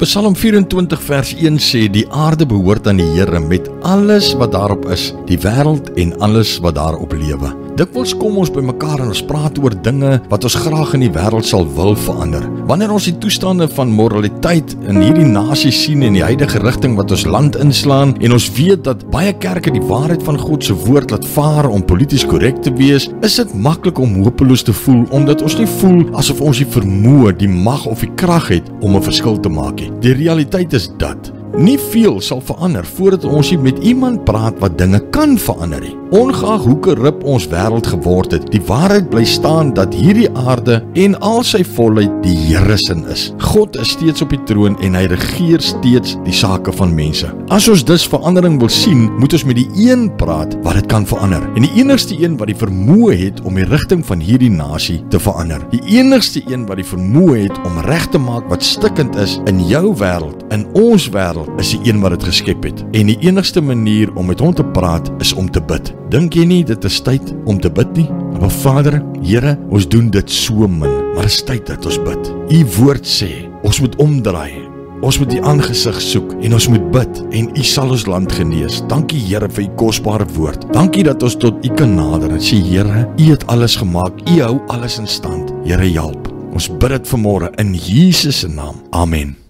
Psalm 24 vers 1 sê, die aarde behoort aan die Here met alles wat daarop is, die wêreld en alles wat daarop lewe. Dikwels kom ons by mekaar en ons praat oor dinge wat ons graag in die wêreld sal wil verander. Wanneer ons die toestande van moraliteit in hierdie nasie sien en die huidige rigting wat ons land inslaan, en ons weet dat baie kerke die waarheid van God se woord laat vaar om polities korrek te wees, is dit maklik om hopeloos te voel, omdat ons nie voel asof ons die vermoë, die mag of die krag het om 'n verskil te maak nie. Die realiteit is dat nie veel sal verander voordat ons nie met iemand praat wat dinge kan verander nie. Ongeag hoe korrup ons wêreld geword het, die waarheid bly staan dat hierdie aarde en al sy volheid die Here se is. God is steeds op die troon en hy regeer steeds die sake van mense. As ons dus verandering wil sien, moet ons met die een praat wat dit kan verander. En die enigste een wat die vermoë het om die rigting van hierdie nasie te verander. Die enigste een wat die vermoë het om reg te maak wat stikkend is in jou wêreld, in ons wêreld, is die een wat dit geskep het. En die enigste manier om met hom te praat is om te bid. Dink jy nie dit is tyd om te bid nie? Maar Vader, Here, ons doen dit so min, maar is tyd dat ons bid. U woord sê, ons moet omdraai, ons moet die aangesig soek en ons moet bid en U sal ons land genees. Dankie Here vir U kosbare woord. Dankie dat ons tot U kan nader en sê, Here, U het alles gemaak, U hou alles in stand. Here, help. Ons bid dit vanmôre in Jesus se naam. Amen.